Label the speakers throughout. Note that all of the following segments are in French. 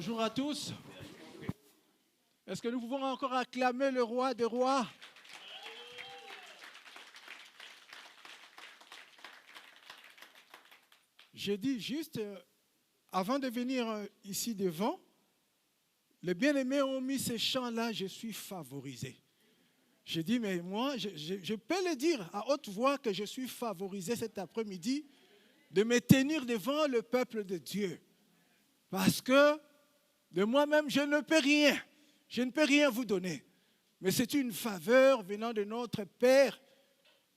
Speaker 1: Bonjour à tous. Est-ce que nous pouvons encore acclamer le roi des rois? J'ai dit juste, avant de venir ici devant, les bien-aimés ont mis ces chants-là, je suis favorisé. J'ai dit, mais moi, je peux le dire à haute voix que je suis favorisé cet après-midi de me tenir devant le peuple de Dieu. Parce que de moi-même, je ne peux rien. Je ne peux rien vous donner. Mais c'est une faveur venant de notre Père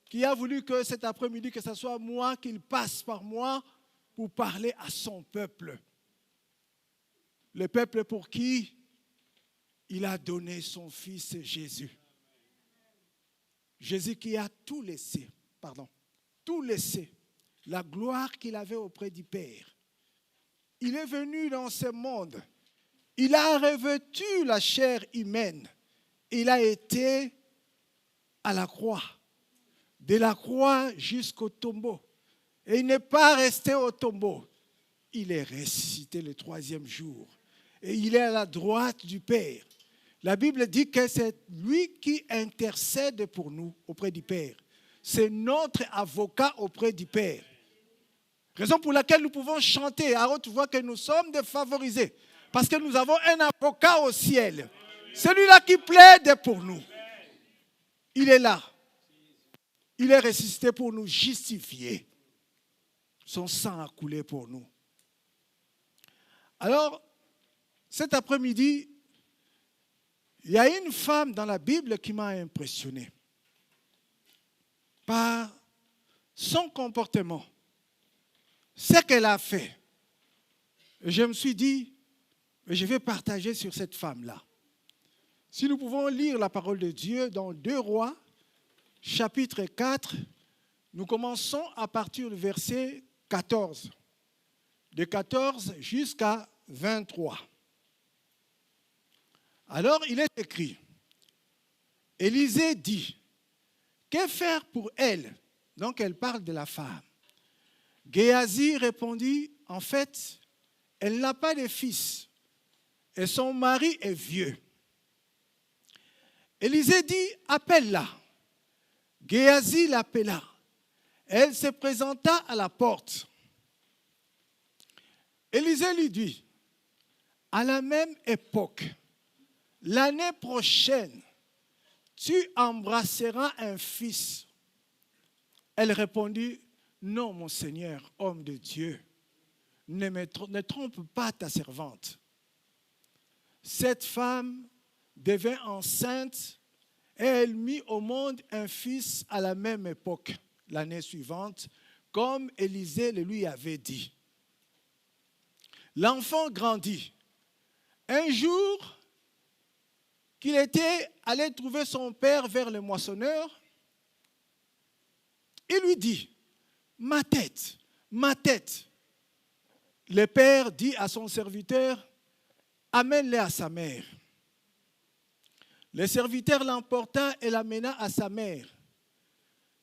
Speaker 1: qui a voulu que cet après-midi, que ce soit moi, qu'il passe par moi pour parler à son peuple. Le peuple pour qui il a donné son fils Jésus. Jésus qui a tout laissé, la gloire qu'il avait auprès du Père. Il est venu dans ce monde. Il a revêtu la chair humaine. Il a été à la croix. De la croix jusqu'au tombeau. Et il n'est pas resté au tombeau. Il est ressuscité le troisième jour. Et il est à la droite du Père. La Bible dit que c'est lui qui intercède pour nous auprès du Père. C'est notre avocat auprès du Père. Raison pour laquelle nous pouvons chanter à haute voix que nous sommes des favorisés. Parce que nous avons un avocat au ciel. Celui-là qui plaide pour nous. Il est là. Il est ressuscité pour nous justifier. Son sang a coulé pour nous. Alors, cet après-midi, il y a une femme dans la Bible qui m'a impressionné. Par son comportement. Ce qu'elle a fait. Je me suis dit, je vais partager sur cette femme-là. Si nous pouvons lire la parole de Dieu dans 2 Rois, chapitre 4, nous commençons à partir du verset 14. De 14 jusqu'à 23. Alors il est écrit, Élisée dit, que faire pour elle? Donc elle parle de la femme. Géasi répondit, en fait, elle n'a pas de fils et son mari est vieux. Élisée dit, appelle-la. Géasi l'appela. Elle se présenta à la porte. Élisée lui dit, à la même époque, l'année prochaine, tu embrasseras un fils. Elle répondit, non, mon Seigneur, homme de Dieu, ne trompe pas ta servante. Cette femme devint enceinte et elle mit au monde un fils à la même époque, l'année suivante, comme Élisée le lui avait dit. L'enfant grandit. Un jour, qu'il était allé trouver son père vers le moissonneur, il lui dit, ma tête. Le père dit à son serviteur, amène-le à sa mère. Le serviteur l'emporta et l'amena à sa mère.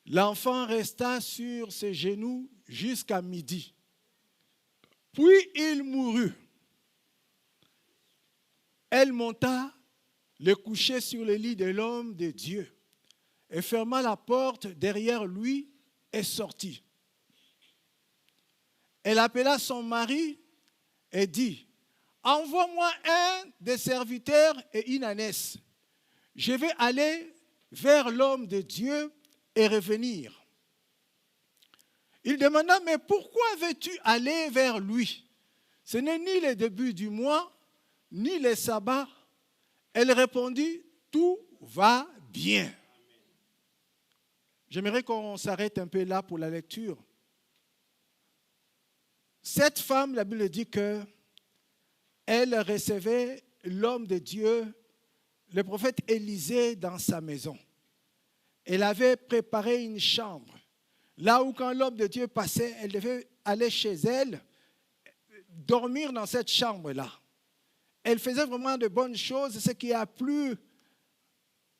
Speaker 1: L'enfant resta sur ses genoux jusqu'à midi. Puis il mourut. Elle monta, le couchait sur le lit de l'homme de Dieu et ferma la porte derrière lui et sortit. Elle appela son mari et dit, envoie-moi un des serviteurs et une ânesse. Je vais aller vers l'homme de Dieu et revenir. Il demanda, mais pourquoi veux-tu aller vers lui? Ce n'est ni le début du mois, ni le sabbat. Elle répondit, tout va bien. J'aimerais qu'on s'arrête un peu là pour la lecture. Cette femme, la Bible dit qu'elle recevait l'homme de Dieu, le prophète Élisée, dans sa maison. Elle avait préparé une chambre. Là où quand l'homme de Dieu passait, elle devait aller chez elle, dormir dans cette chambre-là. Elle faisait vraiment de bonnes choses, ce qui a plu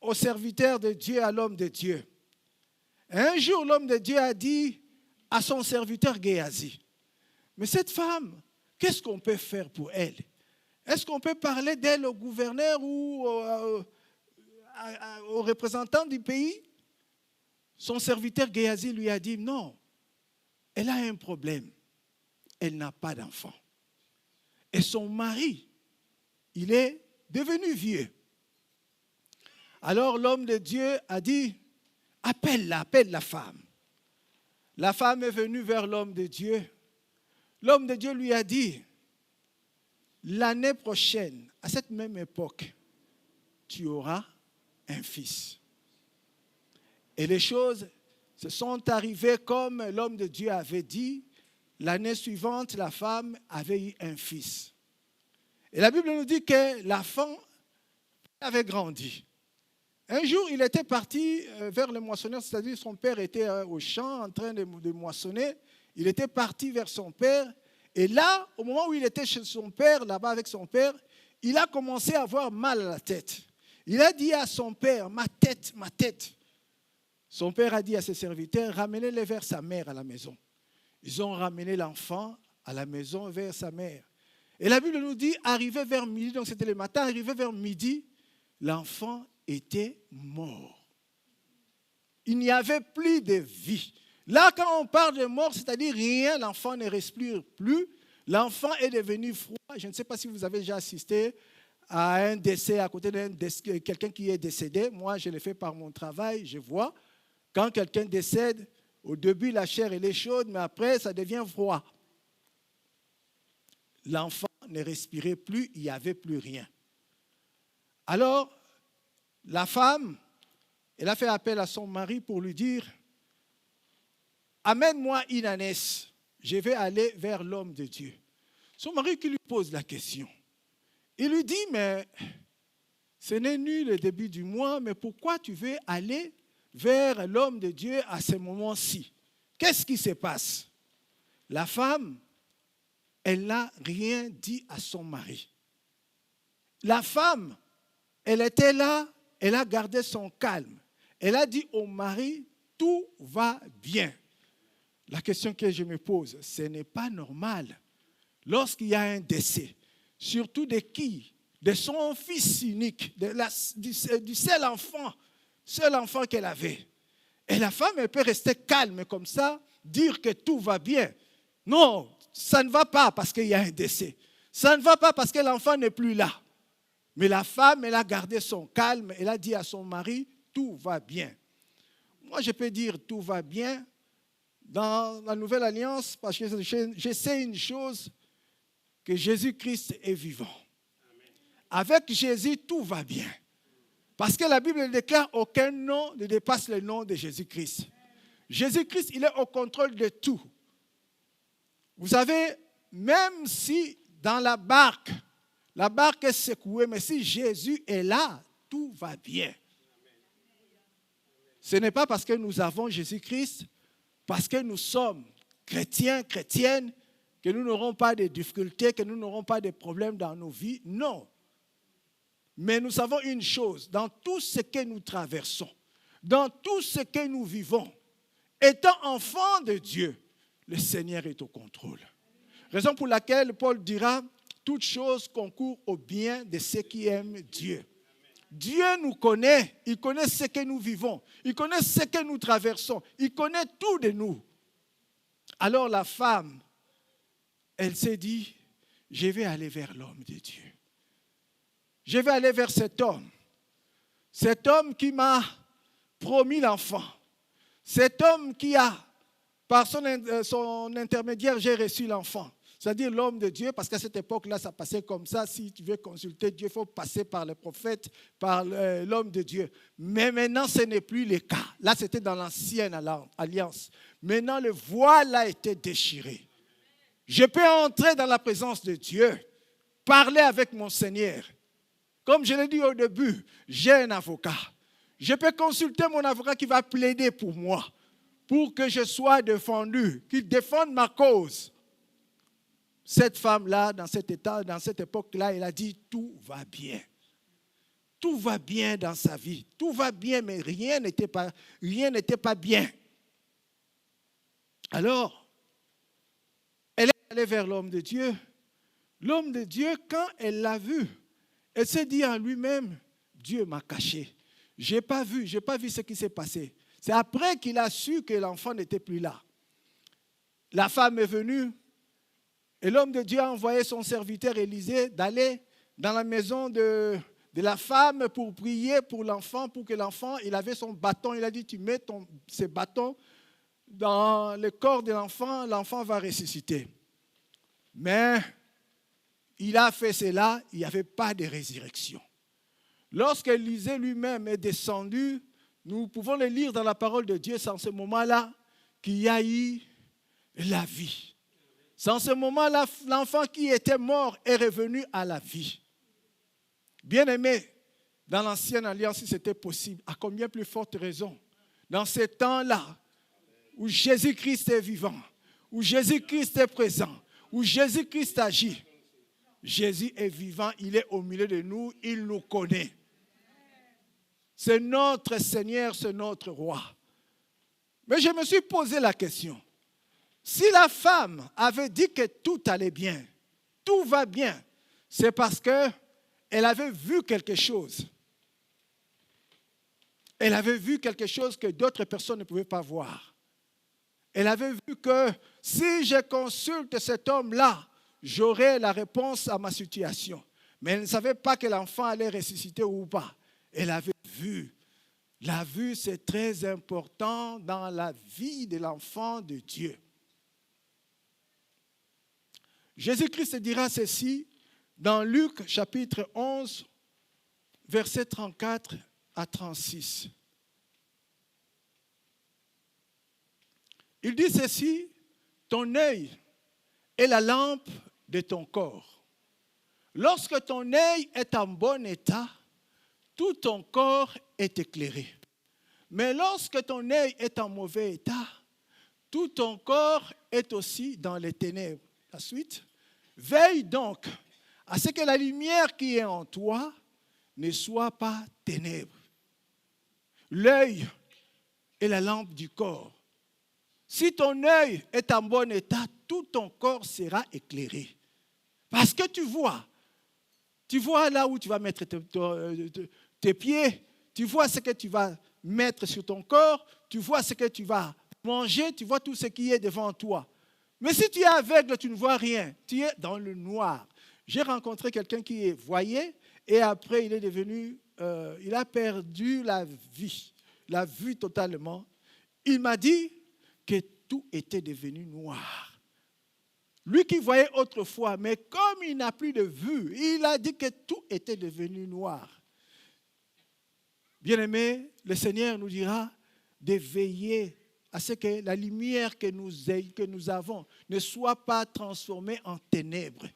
Speaker 1: au serviteur de Dieu, à l'homme de Dieu. Un jour, l'homme de Dieu a dit à son serviteur Géasi, mais cette femme, qu'est-ce qu'on peut faire pour elle? Est-ce qu'on peut parler d'elle au gouverneur ou au représentant du pays? Son serviteur Géasi lui a dit non, elle a un problème. Elle n'a pas d'enfant. Et son mari, il est devenu vieux. Alors l'homme de Dieu a dit, appelle la femme. La femme est venue vers l'homme de Dieu. L'homme de Dieu lui a dit, l'année prochaine, à cette même époque, tu auras un fils. Et les choses se sont arrivées comme l'homme de Dieu avait dit. L'année suivante, la femme avait eu un fils. Et la Bible nous dit que l'enfant avait grandi. Un jour, il était parti vers le moissonneur, c'est-à-dire son père était au champ en train de moissonner. Il était parti vers son père. Et là, au moment où il était chez son père, là-bas avec son père, il a commencé à avoir mal à la tête. Il a dit à son père, ma tête, ma tête. Son père a dit à ses serviteurs, ramenez-le vers sa mère à la maison. Ils ont ramené l'enfant à la maison vers sa mère. Et la Bible nous dit, arrivé vers midi, donc c'était le matin, arrivé vers midi, l'enfant était mort. Il n'y avait plus de vie. Là, quand on parle de mort, c'est-à-dire rien, l'enfant ne respire plus. L'enfant est devenu froid. Je ne sais pas si vous avez déjà assisté à un décès à côté de quelqu'un qui est décédé. Moi, je l'ai fait par mon travail, je vois. Quand quelqu'un décède, au début, la chair elle est chaude, mais après, ça devient froid. L'enfant ne respirait plus, il n'y avait plus rien. Alors, la femme, elle a fait appel à son mari pour lui dire, amène-moi une ânesse, je vais aller vers l'homme de Dieu. Son mari qui lui pose la question. Il lui dit, mais ce n'est nu le début du mois, mais pourquoi tu veux aller vers l'homme de Dieu à ce moment-ci? Qu'est-ce qui se passe? La femme, elle n'a rien dit à son mari. La femme, elle était là, elle a gardé son calme. Elle a dit au mari, tout va bien. La question que je me pose, ce n'est pas normal. Lorsqu'il y a un décès, surtout de qui? De son fils unique, du seul enfant qu'elle avait. Et la femme, elle peut rester calme comme ça, dire que tout va bien. Non, ça ne va pas parce qu'il y a un décès. Ça ne va pas parce que l'enfant n'est plus là. Mais la femme, elle a gardé son calme, elle a dit à son mari, tout va bien. Moi, je peux dire tout va bien dans la Nouvelle Alliance parce que je sais une chose, que Jésus-Christ est vivant. Avec Jésus, tout va bien. Parce que la Bible déclare aucun nom ne dépasse le nom de Jésus-Christ. Jésus-Christ, il est au contrôle de tout. Vous savez, même si dans la barque est secouée, mais si Jésus est là, tout va bien. Ce n'est pas parce que nous avons Jésus-Christ, parce que nous sommes chrétiens, chrétiennes, que nous n'aurons pas de difficultés, que nous n'aurons pas de problèmes dans nos vies. Non. Mais nous savons une chose, dans tout ce que nous traversons, dans tout ce que nous vivons, étant enfants de Dieu, le Seigneur est au contrôle. Raison pour laquelle Paul dira, toute chose concourt au bien de ceux qui aiment Dieu. Dieu nous connaît, il connaît ce que nous vivons, il connaît ce que nous traversons, il connaît tout de nous. Alors la femme, elle s'est dit, je vais aller vers l'homme de Dieu. Je vais aller vers cet homme qui m'a promis l'enfant, cet homme qui a, par son intermédiaire, j'ai reçu l'enfant. C'est-à-dire l'homme de Dieu, parce qu'à cette époque-là, ça passait comme ça. Si tu veux consulter Dieu, il faut passer par le prophète, par l'homme de Dieu. Mais maintenant, ce n'est plus le cas. Là, c'était dans l'ancienne alliance. Maintenant, le voile a été déchiré. Je peux entrer dans la présence de Dieu, parler avec mon Seigneur. Comme je l'ai dit au début, j'ai un avocat. Je peux consulter mon avocat qui va plaider pour moi, pour que je sois défendu, qu'il défende ma cause. Cette femme-là, dans cet état, dans cette époque-là, elle a dit tout va bien. Tout va bien dans sa vie. Tout va bien, mais rien n'était pas bien. Alors, elle est allée vers l'homme de Dieu. L'homme de Dieu, quand elle l'a vu, elle s'est dit en lui-même, Dieu m'a caché. Je n'ai pas vu ce qui s'est passé. C'est après qu'il a su que l'enfant n'était plus là. La femme est venue et l'homme de Dieu a envoyé son serviteur Élisée d'aller dans la maison de la femme pour prier pour l'enfant, pour que l'enfant, il avait son bâton. Il a dit, tu mets ce bâton dans le corps de l'enfant, l'enfant va ressusciter. Mais il a fait cela, il n'y avait pas de résurrection. Lorsque Élisée lui-même est descendu, nous pouvons le lire dans la parole de Dieu, c'est en ce moment-là qu'il y a eu la vie. C'est en ce moment-là, l'enfant qui était mort est revenu à la vie. Bien-aimé, dans l'ancienne alliance, si c'était possible, à combien plus forte raison, dans ces temps-là, où Jésus-Christ est vivant, où Jésus-Christ est présent, où Jésus-Christ agit. Jésus est vivant, il est au milieu de nous, il nous connaît. C'est notre Seigneur, c'est notre Roi. Mais je me suis posé la question. Si la femme avait dit que tout allait bien, tout va bien, c'est parce qu'elle avait vu quelque chose. Elle avait vu quelque chose que d'autres personnes ne pouvaient pas voir. Elle avait vu que si je consulte cet homme-là, j'aurai la réponse à ma situation. Mais elle ne savait pas que l'enfant allait ressusciter ou pas. Elle avait vu. La vue, c'est très important dans la vie de l'enfant de Dieu. Jésus-Christ dira ceci dans Luc chapitre 11, versets 34 à 36. Il dit ceci, ton œil est la lampe de ton corps. Lorsque ton œil est en bon état, tout ton corps est éclairé. Mais lorsque ton œil est en mauvais état, tout ton corps est aussi dans les ténèbres. La suite. Veille donc à ce que la lumière qui est en toi ne soit pas ténèbres. L'œil est la lampe du corps. Si ton œil est en bon état, tout ton corps sera éclairé. Parce que tu vois là où tu vas mettre tes pieds, tu vois ce que tu vas mettre sur ton corps, tu vois ce que tu vas manger, tu vois tout ce qui est devant toi. Mais si tu es aveugle, tu ne vois rien, tu es dans le noir. J'ai rencontré quelqu'un qui voyait et après il est devenu, il a perdu la vue totalement. Il m'a dit que tout était devenu noir. Lui qui voyait autrefois, mais comme il n'a plus de vue, il a dit que tout était devenu noir. Bien-aimé, le Seigneur nous dira de veiller à ce que la lumière que nous avons ne soit pas transformée en ténèbres.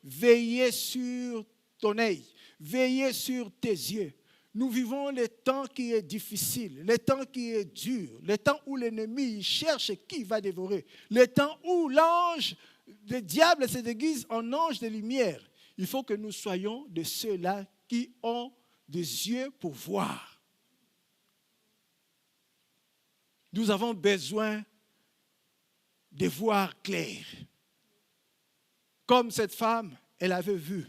Speaker 1: Veillez sur ton œil, veillez sur tes yeux. Nous vivons les temps qui est difficile, les temps qui est dur, les temps où l'ennemi cherche qui va dévorer, les temps où l'ange, le diable se déguise en ange de lumière. Il faut que nous soyons de ceux-là qui ont des yeux pour voir. Nous avons besoin de voir clair. Comme cette femme, elle avait vu.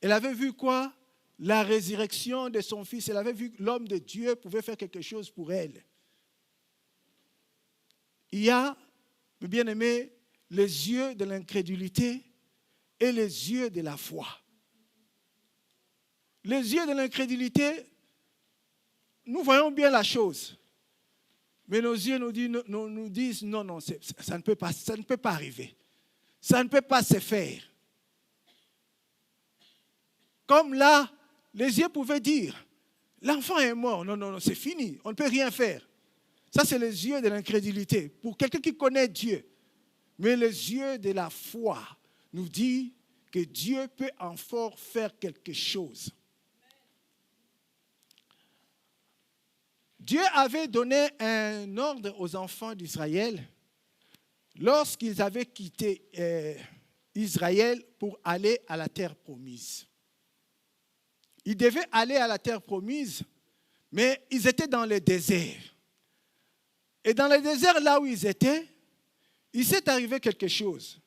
Speaker 1: Elle avait vu quoi? La résurrection de son fils. Elle avait vu que l'homme de Dieu pouvait faire quelque chose pour elle. Il y a, mes bien-aimés, les yeux de l'incrédulité et les yeux de la foi. Les yeux de l'incrédulité, nous voyons bien la chose. Mais nos yeux nous disent non, ça ne peut pas arriver. Ça ne peut pas se faire. Comme là, les yeux pouvaient dire, l'enfant est mort, non, c'est fini, on ne peut rien faire. Ça, c'est les yeux de l'incrédulité, pour quelqu'un qui connaît Dieu. Mais les yeux de la foi nous disent que Dieu peut encore faire quelque chose. Dieu avait donné un ordre aux enfants d'Israël lorsqu'ils avaient quitté Israël pour aller à la terre promise. Ils devaient aller à la terre promise, mais ils étaient dans le désert. Et dans le désert, là où ils étaient, il s'est arrivé quelque chose.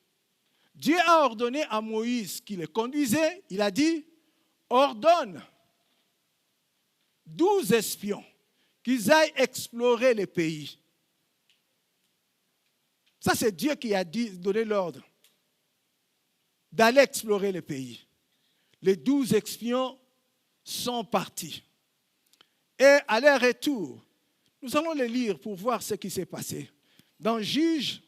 Speaker 1: Dieu a ordonné à Moïse qui le conduisait. Il a dit, ordonne 12 espions qu'ils aillent explorer les pays. Ça, c'est Dieu qui a donné l'ordre d'aller explorer les pays. Les 12 espions sont partis. Et à leur retour, nous allons les lire pour voir ce qui s'est passé. Dans Juges,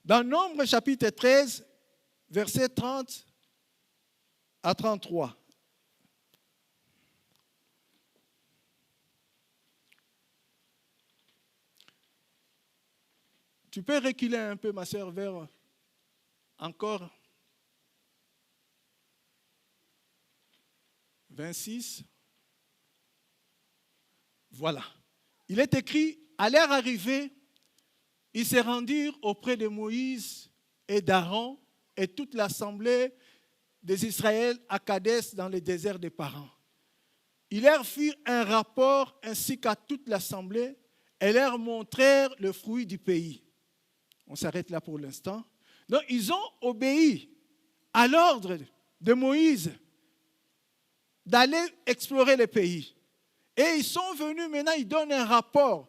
Speaker 1: dans Nombre chapitre 13, versets 30 à 33. Tu peux reculer un peu, ma sœur, vers encore 26. Voilà. Il est écrit, à leur arrivée, ils se rendirent auprès de Moïse et d'Aaron et toute l'assemblée des Israéliens à Kadès dans le désert des Parans. Ils leur firent un rapport ainsi qu'à toute l'assemblée et leur montrèrent le fruit du pays. On s'arrête là pour l'instant. Donc, ils ont obéi à l'ordre de Moïse d'aller explorer le pays. Et ils sont venus maintenant, ils donnent un rapport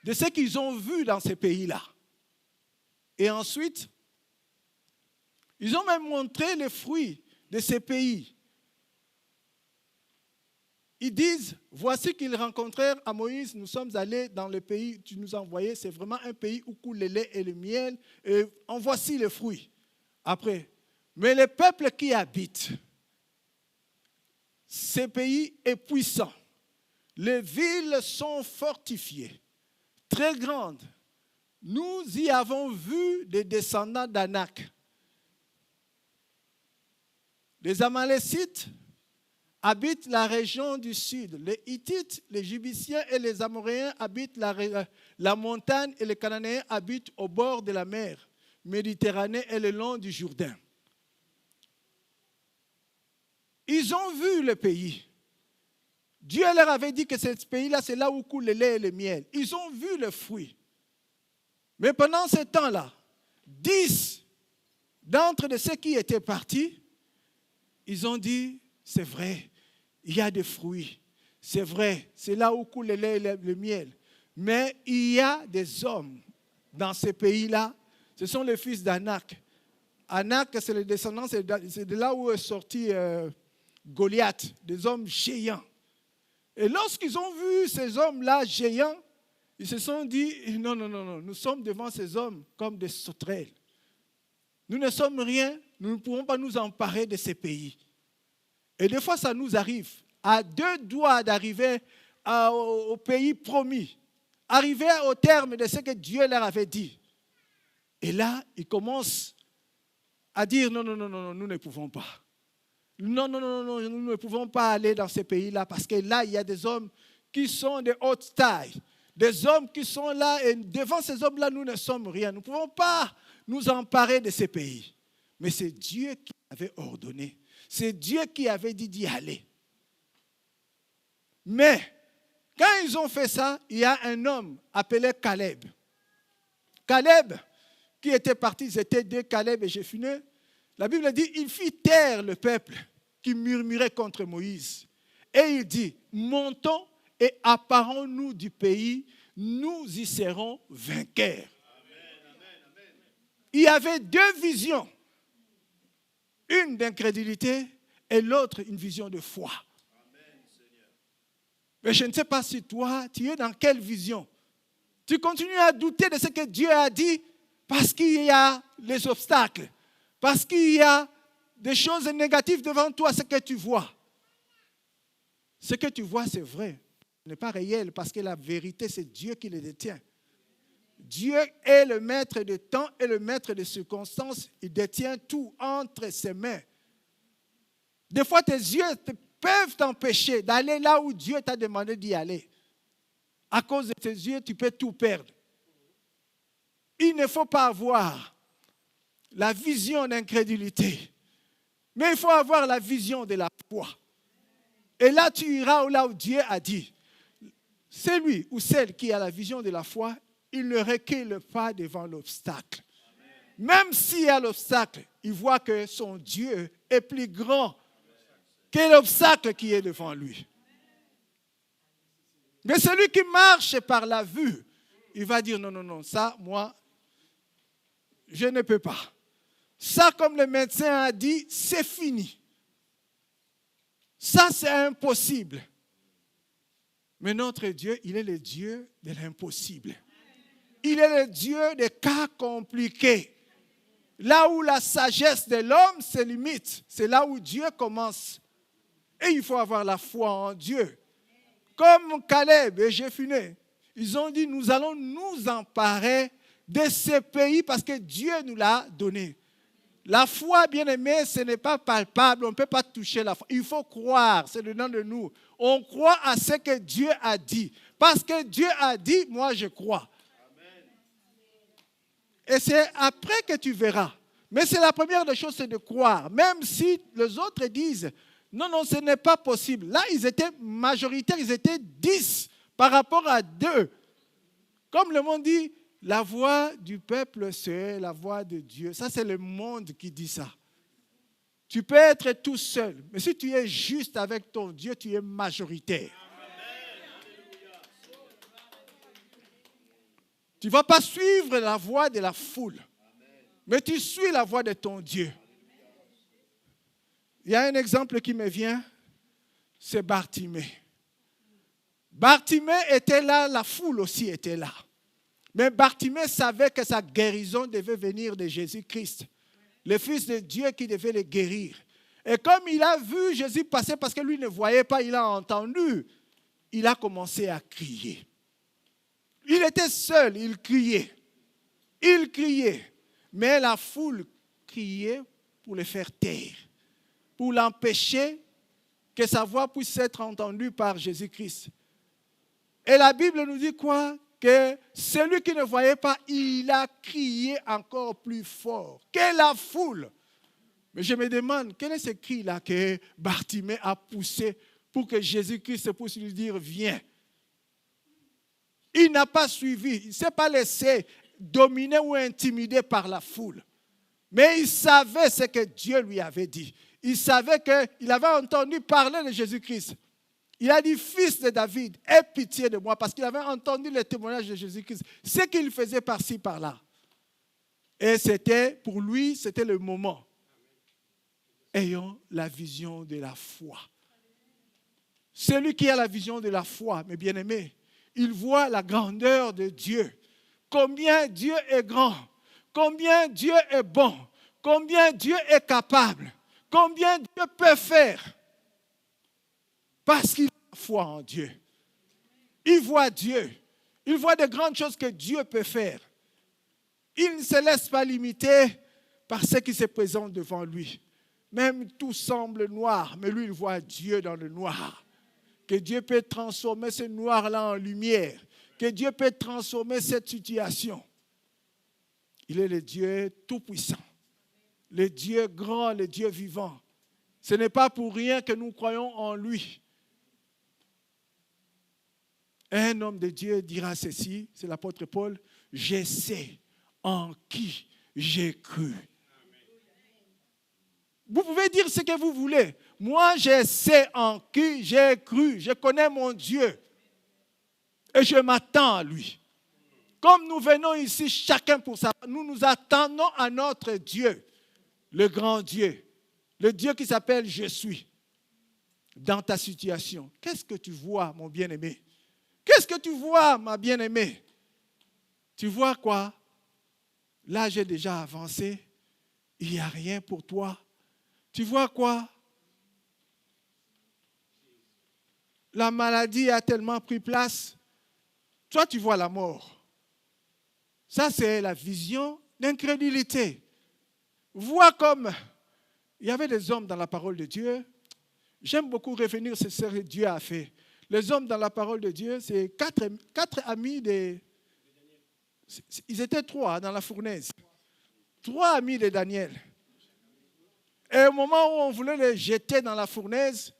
Speaker 1: de ce qu'ils ont vu dans ces pays-là. Et ensuite, ils ont même montré les fruits de ces pays. Ils disent, voici qu'ils rencontrèrent à Moïse, nous sommes allés dans le pays que tu nous as envoyé, c'est vraiment un pays où coule le lait et le miel, et en voici les fruits. Après, mais le peuple qui habite ces pays est puissant. Les villes sont fortifiées, très grandes. Nous y avons vu des descendants d'Anak. Les Amalécites habitent la région du sud. Les Hittites, les Jébusiens et les Amoréens habitent la montagne et les Cananéens habitent au bord de la mer Méditerranée et le long du Jourdain. Ils ont vu le pays. Dieu leur avait dit que ce pays-là, c'est là où coule le lait et le miel. Ils ont vu le fruit. Mais pendant ce temps-là, 10 d'entre ceux qui étaient partis, ils ont dit, c'est vrai, il y a des fruits. C'est vrai, c'est là où coule le lait et le miel. Mais il y a des hommes dans ces pays-là. Ce sont les fils d'Anak. Anak, c'est le descendant, c'est de là où est sorti Goliath, des hommes géants. Et lorsqu'ils ont vu ces hommes-là géants, ils se sont dit, non, nous sommes devant ces hommes comme des sauterelles. Nous ne sommes rien, nous ne pouvons pas nous emparer de ces pays. Et des fois, ça nous arrive, à 2 doigts d'arriver au pays promis, arriver au terme de ce que Dieu leur avait dit. Et là, ils commencent à dire, non, nous ne pouvons pas. Non, nous ne pouvons pas aller dans ces pays-là parce que là, il y a des hommes qui sont de haute taille. Des hommes qui sont là et devant ces hommes-là, nous ne sommes rien. Nous ne pouvons pas nous emparer de ces pays. Mais c'est Dieu qui avait ordonné. C'est Dieu qui avait dit d'y aller. Mais quand ils ont fait ça, il y a un homme appelé Caleb. Caleb, qui était parti, ils étaient 2, Caleb et Jephunneh. La Bible dit, il fit taire le peuple qui murmurait contre Moïse. Et il dit, montons et apparons-nous du pays, nous y serons vainqueurs. Amen. Il y avait 2 visions. Une d'incrédulité et l'autre une vision de foi. Amen, mais je ne sais pas si toi, tu es dans quelle vision. Tu continues à douter de ce que Dieu a dit parce qu'il y a les obstacles, parce qu'il y a des choses négatives devant toi, ce que tu vois. Ce que tu vois, c'est vrai. Ce n'est pas réel parce que la vérité, c'est Dieu qui le détient. Dieu est le maître de temps et le maître de circonstances. Il détient tout entre ses mains. Des fois, tes yeux peuvent t'empêcher d'aller là où Dieu t'a demandé d'y aller. À cause de tes yeux, tu peux tout perdre. Il ne faut pas avoir la vision d'incrédulité, mais il faut avoir la vision de la foi. Et là, tu iras là où Dieu a dit. Celui ou celle qui a la vision de la foi, il ne recule pas devant l'obstacle. Même s'il y a l'obstacle, il voit que son Dieu est plus grand que l'obstacle qui est devant lui. Mais celui qui marche par la vue, il va dire non, ça, moi, je ne peux pas. Ça, comme le médecin a dit, c'est fini. Ça, c'est impossible. Mais notre Dieu, il est le Dieu de l'impossible. Il est le Dieu des cas compliqués. Là où la sagesse de l'homme se limite, c'est là où Dieu commence. Et il faut avoir la foi en Dieu. Comme Caleb et Jephunnée, ils ont dit, nous allons nous emparer de ce pays parce que Dieu nous l'a donné. La foi, bien aimé, ce n'est pas palpable, on ne peut pas toucher la foi. Il faut croire, c'est dedans de nous. On croit à ce que Dieu a dit. Parce que Dieu a dit, moi je crois. Et c'est après que tu verras. Mais c'est la première des choses, c'est de croire. Même si les autres disent, non, ce n'est pas possible. Là, ils étaient majoritaires, ils étaient 10 par rapport à 2. Comme le monde dit, la voix du peuple, c'est la voix de Dieu. Ça, c'est le monde qui dit ça. Tu peux être tout seul, mais si tu es juste avec ton Dieu, tu es majoritaire. Tu ne vas pas suivre la voix de la foule, mais tu suis la voix de ton Dieu. Il y a un exemple qui me vient, c'est Bartimée. Bartimée était là, la foule aussi était là. Mais Bartimée savait que sa guérison devait venir de Jésus-Christ, le Fils de Dieu qui devait le guérir. Et comme il a vu Jésus passer, parce que lui ne voyait pas, il a entendu, il a commencé à crier. Il était seul, il criait. Il criait. Mais la foule criait pour le faire taire, pour l'empêcher que sa voix puisse être entendue par Jésus-Christ. Et la Bible nous dit quoi? Que celui qui ne voyait pas, il a crié encore plus fort que la foule. Mais je me demande, quel est ce cri-là que Bartimée a poussé pour que Jésus-Christ puisse lui dire, viens. Il n'a pas suivi, il ne s'est pas laissé dominer ou intimider par la foule. Mais il savait ce que Dieu lui avait dit. Il savait qu'il avait entendu parler de Jésus-Christ. Il a dit, fils de David, aie pitié de moi, parce qu'il avait entendu le témoignage de Jésus-Christ, ce qu'il faisait par-ci, par-là. Et c'était, pour lui, c'était le moment. Ayons la vision de la foi. Celui qui a la vision de la foi, mes bien-aimés, il voit la grandeur de Dieu. Combien Dieu est grand, combien Dieu est bon, combien Dieu est capable, combien Dieu peut faire. Parce qu'il a foi en Dieu. Il voit Dieu. Il voit de grandes choses que Dieu peut faire. Il ne se laisse pas limiter par ce qui se présente devant lui. Même tout semble noir, mais lui, il voit Dieu dans le noir. Que Dieu peut transformer ce noir-là en lumière. Que Dieu peut transformer cette situation. Il est le Dieu tout-puissant. Le Dieu grand, le Dieu vivant. Ce n'est pas pour rien que nous croyons en lui. Un homme de Dieu dira ceci, c'est l'apôtre Paul, « Je sais en qui j'ai cru. » Vous pouvez dire ce que vous voulez. Moi, je sais en qui j'ai cru. Je connais mon Dieu. Et je m'attends à lui. Comme nous venons ici, chacun pour sa part, nous nous attendons à notre Dieu, le grand Dieu, le Dieu qui s'appelle « Je suis ». Dans ta situation, qu'est-ce que tu vois, mon bien-aimé? Qu'est-ce que tu vois, ma bien-aimée? Tu vois quoi? Là, j'ai déjà avancé. Il n'y a rien pour toi. Tu vois quoi? La maladie a tellement pris place. Toi, tu vois la mort. Ça, c'est la vision d'incrédulité. Vois comme il y avait des hommes dans la parole de Dieu. J'aime beaucoup revenir sur ce que Dieu a fait. Les hommes dans la parole de Dieu, c'est quatre amis ils étaient 3 dans la fournaise. 3 amis de Daniel. Et au moment où on voulait les jeter dans la fournaise,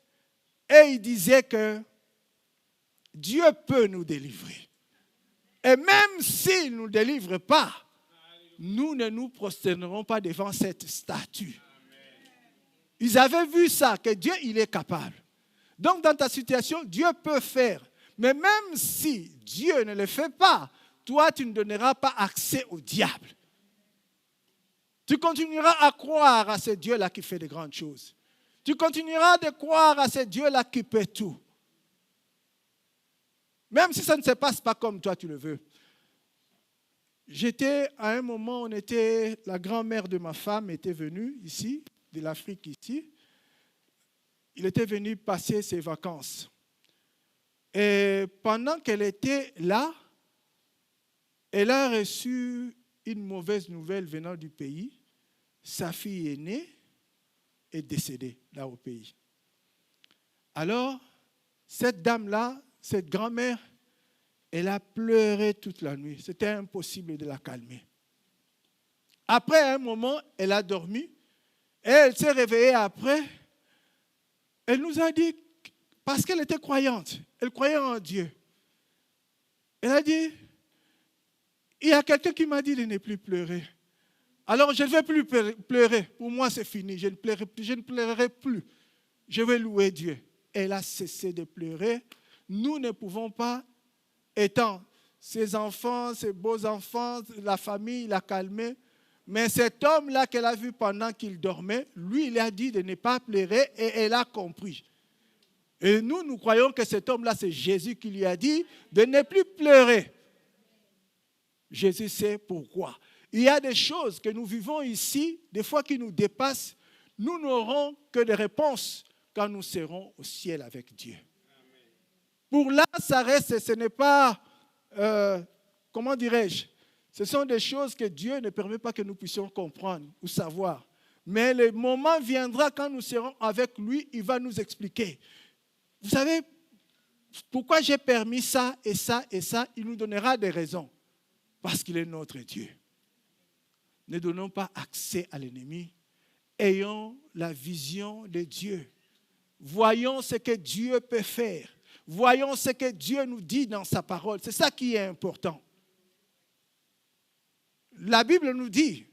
Speaker 1: et ils disaient que Dieu peut nous délivrer. Et même s'il ne nous délivre pas, nous ne nous prosternerons pas devant cette statue. Ils avaient vu ça, que Dieu, il est capable. Donc, dans ta situation, Dieu peut faire. Mais même si Dieu ne le fait pas, toi, tu ne donneras pas accès au diable. Tu continueras à croire à ce Dieu-là qui fait de grandes choses. Tu continueras de croire à ce Dieu-là qui peut tout. Même si ça ne se passe pas comme toi, tu le veux. À un moment, la grand-mère de ma femme était venue ici, de l'Afrique ici. Il était venu passer ses vacances. Et pendant qu'elle était là, elle a reçu une mauvaise nouvelle venant du pays. Sa fille aînée est décédée là au pays. Alors, cette dame-là, cette grand-mère, elle a pleuré toute la nuit. C'était impossible de la calmer. Après un moment, elle a dormi. Et elle s'est réveillée après. Elle nous a dit, parce qu'elle était croyante, elle croyait en Dieu. Elle a dit, il y a quelqu'un qui m'a dit de ne plus pleurer. Alors je ne vais plus pleurer. Pour moi, c'est fini. Je ne pleurerai plus. Je vais louer Dieu. Elle a cessé de pleurer. Nous ne pouvons pas, étant ses enfants, ses beaux-enfants, la famille, il a calmé. Mais cet homme-là qu'elle a vu pendant qu'il dormait, lui, il a dit de ne pas pleurer et elle a compris. Et nous croyons que cet homme-là, c'est Jésus qui lui a dit de ne plus pleurer. Jésus sait pourquoi. Il y a des choses que nous vivons ici, des fois qui nous dépassent. Nous n'aurons que des réponses quand nous serons au ciel avec Dieu. Pour là, ça reste, ce n'est pas, comment dirais-je, ce sont des choses que Dieu ne permet pas que nous puissions comprendre ou savoir. Mais le moment viendra quand nous serons avec lui, il va nous expliquer. Vous savez, pourquoi j'ai permis ça et ça et ça, il nous donnera des raisons. Parce qu'il est notre Dieu. Ne donnons pas accès à l'ennemi. Ayons la vision de Dieu. Voyons ce que Dieu peut faire. Voyons ce que Dieu nous dit dans sa parole. C'est ça qui est important. La Bible nous dit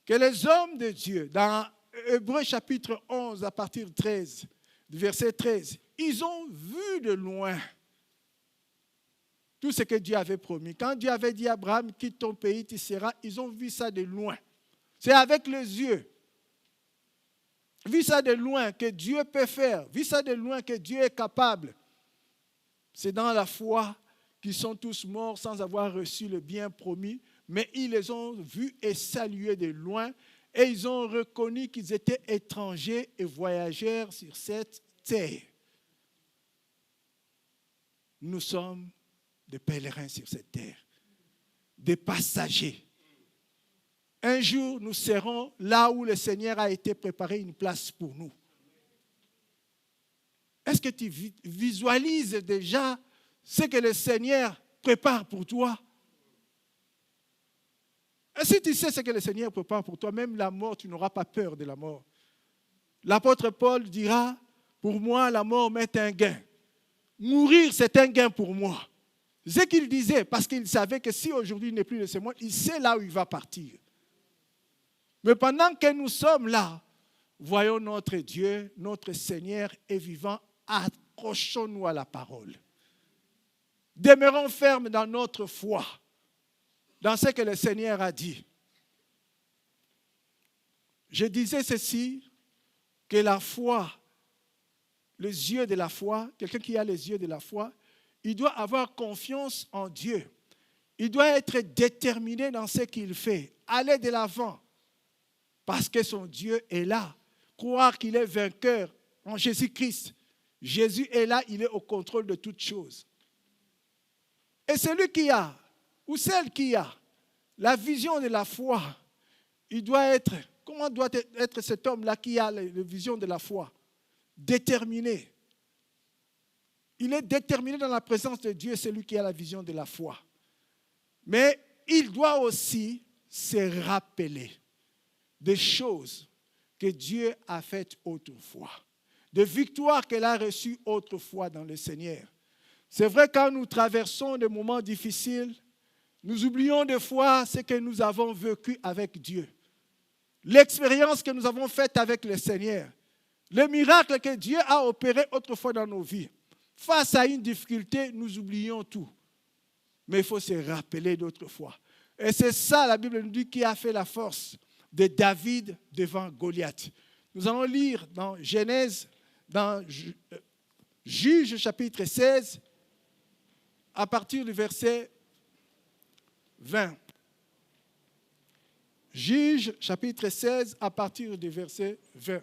Speaker 1: que les hommes de Dieu, dans Hébreux chapitre 11, à partir de 13, du verset 13, ils ont vu de loin tout ce que Dieu avait promis. Quand Dieu avait dit à Abraham, quitte ton pays, tu seras, ils ont vu ça de loin. C'est avec les yeux. Vu ça de loin que Dieu peut faire. Vu ça de loin que Dieu est capable. C'est dans la foi qu'ils sont tous morts sans avoir reçu le bien promis. Mais ils les ont vus et salués de loin. Et ils ont reconnu qu'ils étaient étrangers et voyageurs sur cette terre. Nous sommes des pèlerins sur cette terre, des passagers. Un jour, nous serons là où le Seigneur a été préparé une place pour nous. Est-ce que tu visualises déjà ce que le Seigneur prépare pour toi? Et si tu sais ce que le Seigneur prépare pour toi, même la mort, tu n'auras pas peur de la mort. L'apôtre Paul dira, pour moi, la mort m'est un gain. Mourir, c'est un gain pour moi. C'est ce qu'il disait, parce qu'il savait que si aujourd'hui il n'est plus de ce monde, il sait là où il va partir. Mais pendant que nous sommes là, voyons notre Dieu, notre Seigneur est vivant, accrochons-nous à la parole. Demeurons fermes dans notre foi, dans ce que le Seigneur a dit. Je disais ceci, que la foi, les yeux de la foi, quelqu'un qui a les yeux de la foi, il doit avoir confiance en Dieu. Il doit être déterminé dans ce qu'il fait, aller de l'avant, parce que son Dieu est là. Croire qu'il est vainqueur en Jésus-Christ. Jésus est là, il est au contrôle de toutes choses. Et celui qui a, ou celle qui a, la vision de la foi, il doit être, comment doit être cet homme-là qui a la vision de la foi? Déterminé. Il est déterminé dans la présence de Dieu, celui qui a la vision de la foi. Mais il doit aussi se rappeler des choses que Dieu a faites autrefois, des victoires qu'elle a reçues autrefois dans le Seigneur. C'est vrai, quand nous traversons des moments difficiles, Nous oublions des fois ce que nous avons vécu avec Dieu. L'expérience que nous avons faite avec le Seigneur. Le miracle que Dieu a opéré autrefois dans nos vies. Face à une difficulté, nous oublions tout. Mais il faut se rappeler d'autrefois. Et c'est ça, la Bible nous dit, qui a fait la force de David devant Goliath. Nous allons lire dans Genèse, dans Juges chapitre 16, à partir du verset 20. Juges chapitre 16, à partir du verset 20.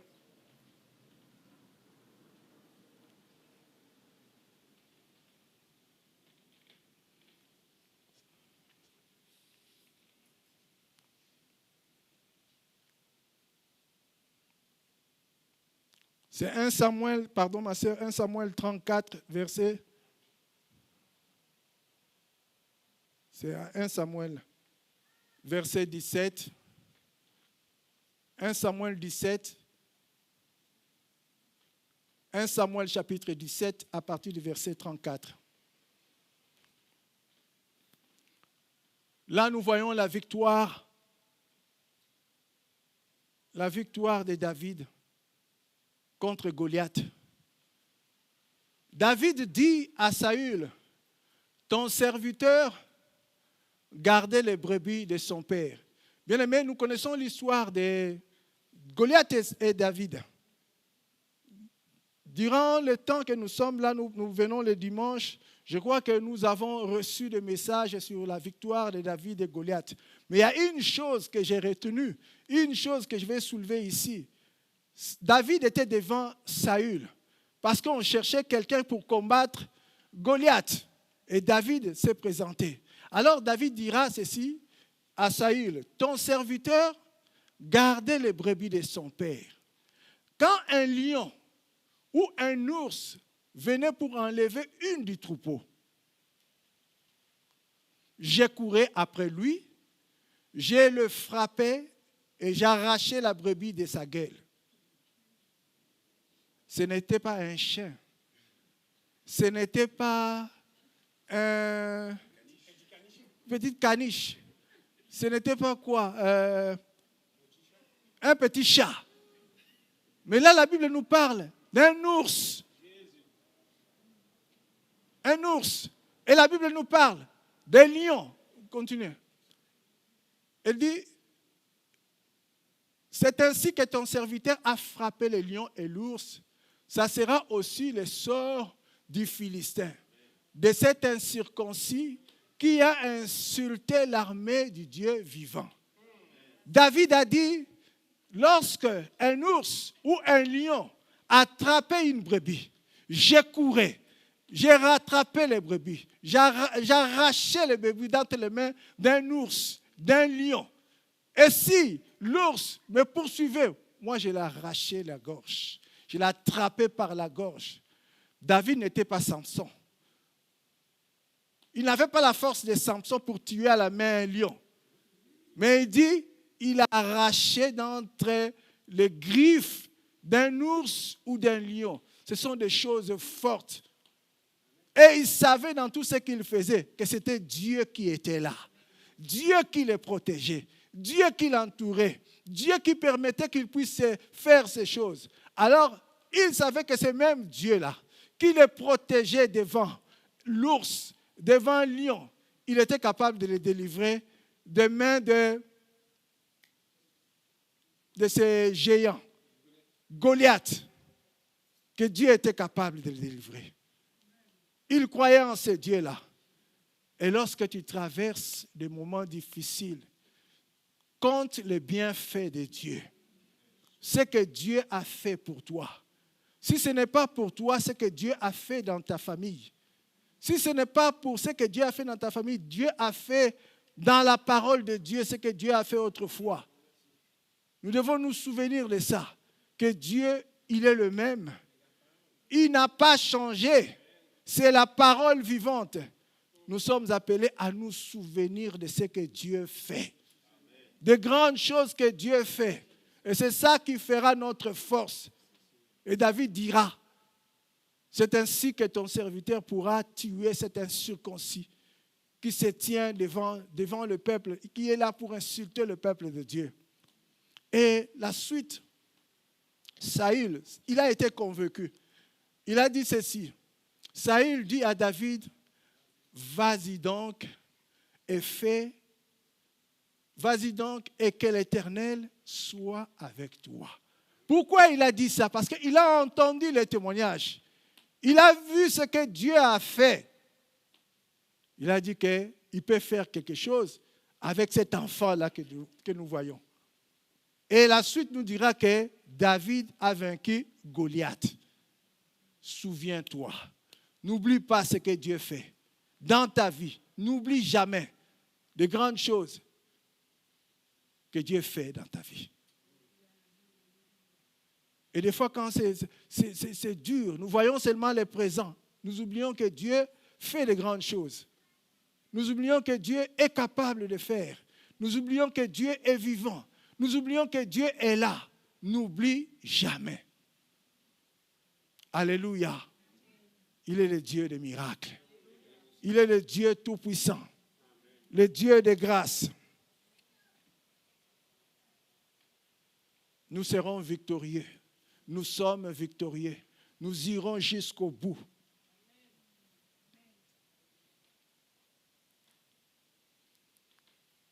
Speaker 1: C'est 1 Samuel, pardon ma sœur, 1 Samuel 34, verset. C'est 1 Samuel, verset 17. 1 Samuel 17. 1 Samuel chapitre 17 à partir du verset 34. Là, nous voyons la victoire de David contre Goliath. David dit à Saül, ton serviteur gardait les brebis de son père. Bien aimé, nous connaissons l'histoire de Goliath et David. Durant le temps que nous sommes là, nous venons le dimanche, je crois que nous avons reçu des messages sur la victoire de David et Goliath. Mais il y a une chose que j'ai retenue, une chose que je vais soulever ici. David était devant Saül parce qu'on cherchait quelqu'un pour combattre Goliath. Et David s'est présenté. Alors David dira ceci à Saül, ton serviteur gardait les brebis de son père. Quand un lion ou un ours venait pour enlever une du troupeau, je courais après lui, je le frappais et j'arrachais la brebis de sa gueule. Ce n'était pas un chien. Ce n'était pas un petit caniche. Ce n'était pas quoi? Un petit chat. Mais là, la Bible nous parle d'un ours. Un ours. Et la Bible nous parle d'un lion. Continuez. Elle dit, c'est ainsi que ton serviteur a frappé le lion et l'ours. Ça sera aussi le sort du Philistin, de cet incirconcis qui a insulté l'armée du Dieu vivant. David a dit, lorsque un ours ou un lion attrapait une brebis, je courais, j'ai rattrapé les brebis, j'arrachais les brebis d'entre les mains d'un ours, d'un lion. Et si l'ours me poursuivait, moi je l'arrachais la gorge. Je l'ai attrapé par la gorge. David n'était pas Samson. Il n'avait pas la force de Samson pour tuer à la main un lion. Mais il dit, il a arraché d'entre les griffes d'un ours ou d'un lion. Ce sont des choses fortes. Et il savait dans tout ce qu'il faisait que c'était Dieu qui était là. Dieu qui le protégeait. Dieu qui l'entourait. Dieu qui permettait qu'il puisse faire ces choses. Alors, il savait que c'est même Dieu-là qui le protégeait devant l'ours, devant le lion. Il était capable de le délivrer des mains de ces géants. Goliath, que Dieu était capable de le délivrer. Il croyait en ce Dieu-là. Et lorsque tu traverses des moments difficiles, compte les bienfaits de Dieu. Ce que Dieu a fait pour toi. Si ce n'est pas pour toi, ce que Dieu a fait dans ta famille. Si ce n'est pas pour ce que Dieu a fait dans ta famille, Dieu a fait dans la parole de Dieu ce que Dieu a fait autrefois. Nous devons nous souvenir de ça, que Dieu, il est le même. Il n'a pas changé. C'est la parole vivante. Nous sommes appelés à nous souvenir de ce que Dieu fait. De grandes choses que Dieu fait. Et c'est ça qui fera notre force. Et David dira, c'est ainsi que ton serviteur pourra tuer cet incirconcis qui se tient devant le peuple, qui est là pour insulter le peuple de Dieu. Et la suite, Saül, il a été convaincu. Il a dit ceci. Saül dit à David, vas-y donc et que l'Éternel soit avec toi. Pourquoi il a dit ça? Parce qu'il a entendu les témoignages. Il a vu ce que Dieu a fait. Il a dit qu'il peut faire quelque chose avec cet enfant-là que nous voyons. Et la suite nous dira que David a vaincu Goliath. Souviens-toi. N'oublie pas ce que Dieu fait dans ta vie. N'oublie jamais de grandes choses que Dieu fait dans ta vie. Et des fois, quand c'est dur, nous voyons seulement les présents. Nous oublions que Dieu fait de grandes choses. Nous oublions que Dieu est capable de faire. Nous oublions que Dieu est vivant. Nous oublions que Dieu est là. N'oublie jamais. Alléluia. Il est le Dieu des miracles. Il est le Dieu tout-puissant. Le Dieu de grâce. Nous serons victorieux. Nous sommes victorieux. Nous irons jusqu'au bout.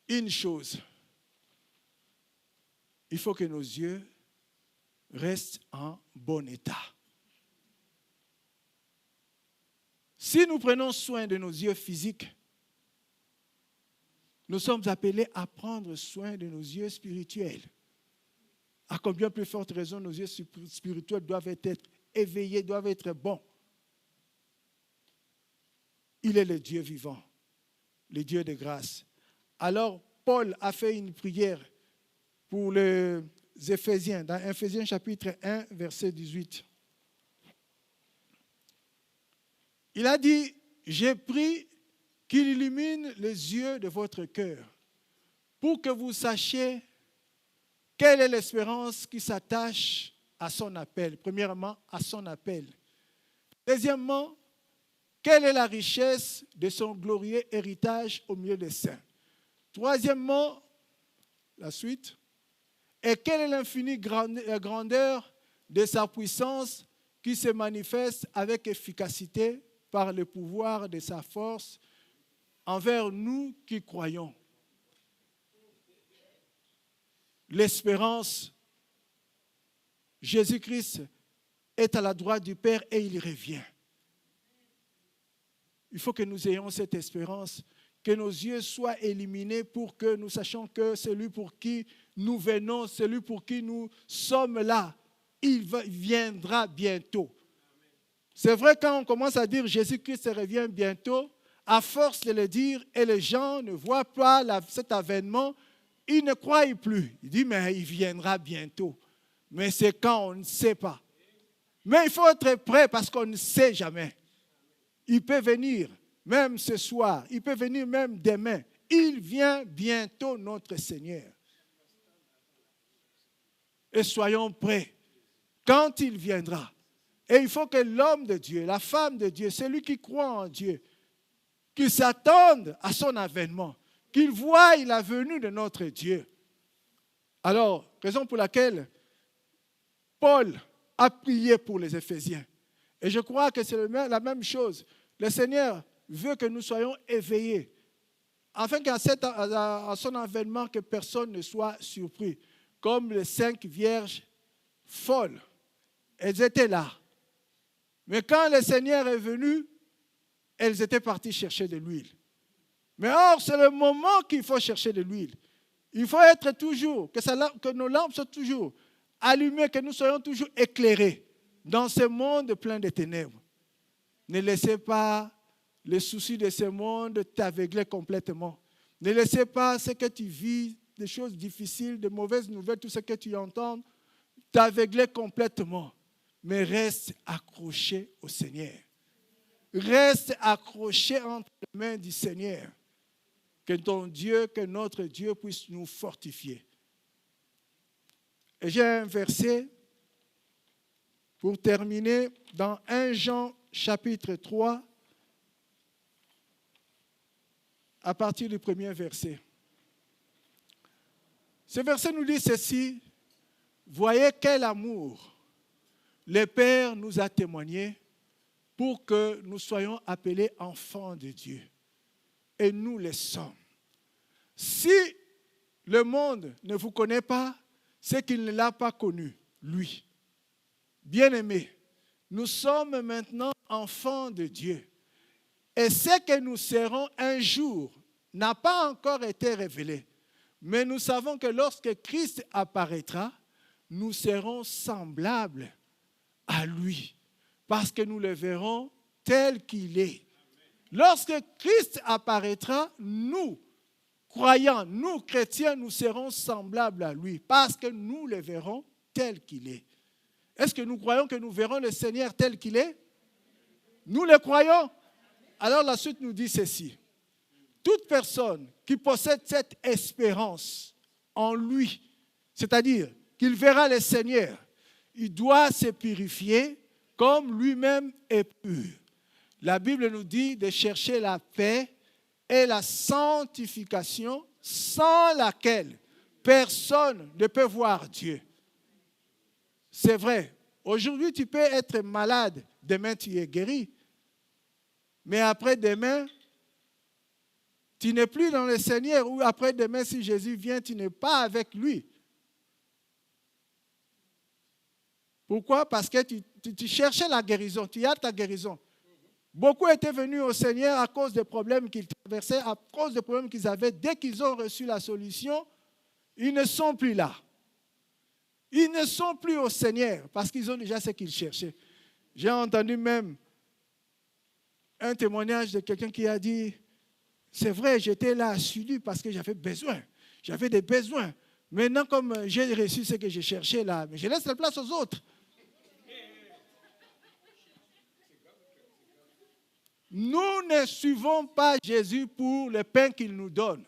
Speaker 1: Une chose, il faut que nos yeux restent en bon état. Si nous prenons soin de nos yeux physiques, nous sommes appelés à prendre soin de nos yeux spirituels. À combien plus forte raison nos yeux spirituels doivent être éveillés, doivent être bons. Il est le Dieu vivant, le Dieu de grâce. Alors, Paul a fait une prière pour les Éphésiens, dans Éphésiens chapitre 1, verset 18. Il a dit, j'ai pris qu'il illumine les yeux de votre cœur pour que vous sachiez quelle est l'espérance qui s'attache à son appel. Premièrement, à son appel. Deuxièmement, quelle est la richesse de son glorieux héritage au milieu des saints. Troisièmement, la suite, et quelle est l'infinie grandeur de sa puissance qui se manifeste avec efficacité par le pouvoir de sa force envers nous qui croyons. L'espérance, Jésus-Christ est à la droite du Père et il revient. Il faut que nous ayons cette espérance, que nos yeux soient éliminés pour que nous sachions que celui pour qui nous venons, celui pour qui nous sommes là, il viendra bientôt. C'est vrai, quand on commence à dire Jésus-Christ revient bientôt, à force de le dire, et les gens ne voient pas cet avènement, ils ne croient plus. Ils disent, mais il viendra bientôt. Mais c'est quand on ne sait pas. Mais il faut être prêt parce qu'on ne sait jamais. Il peut venir même ce soir, il peut venir même demain. Il vient bientôt, notre Seigneur. Et soyons prêts quand il viendra. Et il faut que l'homme de Dieu, la femme de Dieu, celui qui croit en Dieu, qu'il s'attende à son avènement, qu'il voie la venue de notre Dieu. Alors, raison pour laquelle Paul a prié pour les Éphésiens. Et je crois que c'est la même chose. Le Seigneur veut que nous soyons éveillés, afin qu'à son avènement, que personne ne soit surpris. Comme les 5 vierges folles, elles étaient là. Mais quand le Seigneur est venu, elles étaient parties chercher de l'huile. Mais or, c'est le moment qu'il faut chercher de l'huile. Il faut être toujours, que nos lampes soient toujours allumées, que nous soyons toujours éclairés dans ce monde plein de ténèbres. Ne laissez pas les soucis de ce monde t'aveugler complètement. Ne laissez pas ce que tu vis, des choses difficiles, de mauvaises nouvelles, tout ce que tu entends, t'aveugler complètement. Mais reste accroché au Seigneur. Reste accroché entre les mains du Seigneur. Que ton Dieu, que notre Dieu puisse nous fortifier. Et j'ai un verset pour terminer dans 1 Jean chapitre 3. à partir du premier verset. Ce verset nous dit ceci: voyez quel amour le Père nous a témoigné pour que nous soyons appelés enfants de Dieu. Et nous le sommes. Si le monde ne vous connaît pas, c'est qu'il ne l'a pas connu, lui. Bien-aimés, nous sommes maintenant enfants de Dieu. Et ce que nous serons un jour n'a pas encore été révélé. Mais nous savons que lorsque Christ apparaîtra, nous serons semblables à lui, parce que nous le verrons tel qu'il est. Lorsque Christ apparaîtra, nous, croyants, nous, chrétiens, nous serons semblables à lui, parce que nous le verrons tel qu'il est. Est-ce que nous croyons que nous verrons le Seigneur tel qu'il est? Nous le croyons. Alors la suite nous dit ceci: toute personne qui possède cette espérance en lui, c'est-à-dire qu'il verra le Seigneur, il doit se purifier comme lui-même est pur. La Bible nous dit de chercher la paix et la sanctification sans laquelle personne ne peut voir Dieu. C'est vrai, aujourd'hui tu peux être malade, demain tu es guéri, mais après-demain, tu n'es plus dans le Seigneur, ou après-demain, si Jésus vient, tu n'es pas avec lui. Pourquoi? Parce que tu cherchais la guérison, tu as ta guérison. Beaucoup étaient venus au Seigneur à cause des problèmes qu'ils traversaient, à cause des problèmes qu'ils avaient. Dès qu'ils ont reçu la solution, ils ne sont plus là. Ils ne sont plus au Seigneur parce qu'ils ont déjà ce qu'ils cherchaient. J'ai entendu même un témoignage de quelqu'un qui a dit: c'est vrai, j'étais là assidu parce que j'avais besoin. J'avais des besoins. Maintenant, comme j'ai reçu ce que j'ai cherché là, mais je laisse la place aux autres. Nous ne suivons pas Jésus pour le pain qu'il nous donne.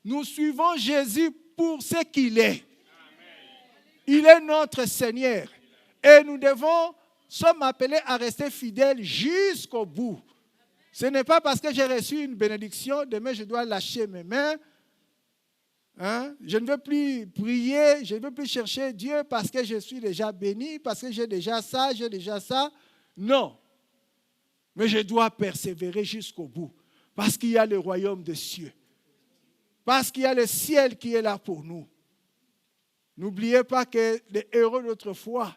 Speaker 1: Nous suivons Jésus pour ce qu'il est. Il est notre Seigneur. Et nous sommes appelés à rester fidèles jusqu'au bout. Ce n'est pas parce que j'ai reçu une bénédiction, demain je dois lâcher mes mains. Je ne veux plus prier, je ne veux plus chercher Dieu parce que je suis déjà béni, parce que j'ai déjà ça. Non. Mais je dois persévérer jusqu'au bout. Parce qu'il y a le royaume des cieux. Parce qu'il y a le ciel qui est là pour nous. N'oubliez pas que les héros d'autrefois,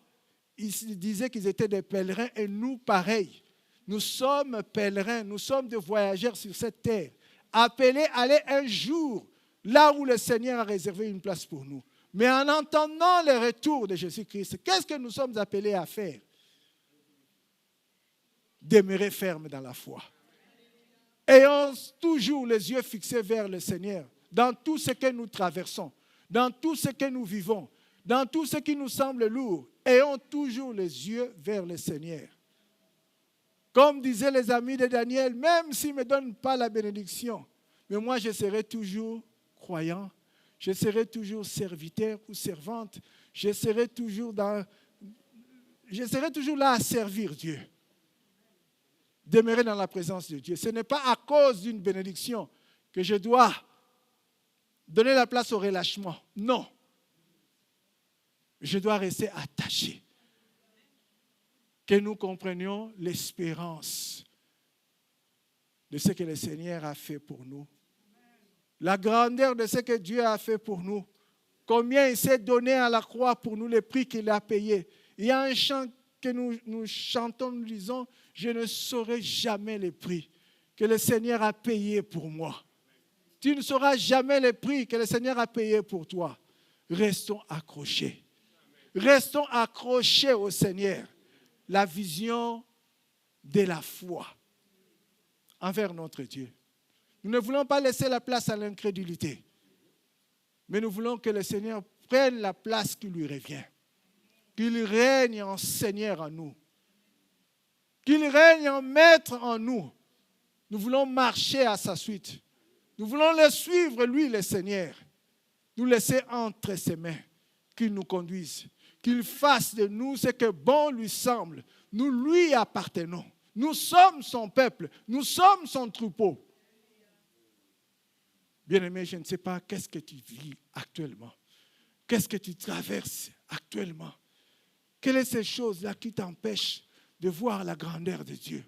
Speaker 1: ils disaient qu'ils étaient des pèlerins et nous pareils. Nous sommes pèlerins, nous sommes des voyageurs sur cette terre. Appelés à aller un jour là où le Seigneur a réservé une place pour nous. Mais en entendant le retour de Jésus-Christ, qu'est-ce que nous sommes appelés à faire? Demeurer ferme dans la foi. Ayons toujours les yeux fixés vers le Seigneur, dans tout ce que nous traversons, dans tout ce que nous vivons, dans tout ce qui nous semble lourd. Ayons toujours les yeux vers le Seigneur. Comme disaient les amis de Daniel, même s'il ne me donne pas la bénédiction, mais moi je serai toujours croyant, je serai toujours serviteur ou servante, je serai toujours là à servir Dieu. Demeurer dans la présence de Dieu. Ce n'est pas à cause d'une bénédiction que je dois donner la place au relâchement. Non. Je dois rester attaché. Que nous comprenions l'espérance de ce que le Seigneur a fait pour nous. La grandeur de ce que Dieu a fait pour nous. Combien il s'est donné à la croix pour nous, les prix qu'il a payés. Il y a un chant que nous chantons, nous disons: je ne saurai jamais les prix que le Seigneur a payé pour moi. Tu ne sauras jamais les prix que le Seigneur a payé pour toi. Restons accrochés. Restons accrochés au Seigneur. La vision de la foi envers notre Dieu. Nous ne voulons pas laisser la place à l'incrédulité, mais nous voulons que le Seigneur prenne la place qui lui revient. Qu'il règne en Seigneur en nous. Qu'il règne en Maître en nous. Nous voulons marcher à sa suite. Nous voulons le suivre, lui, le Seigneur. Nous laisser entre ses mains. Qu'il nous conduise. Qu'il fasse de nous ce que bon lui semble. Nous lui appartenons. Nous sommes son peuple. Nous sommes son troupeau. Bien-aimé, je ne sais pas qu'est-ce que tu vis actuellement. Qu'est-ce que tu traverses actuellement? Quelles sont ces choses-là qui t'empêchent de voir la grandeur de Dieu?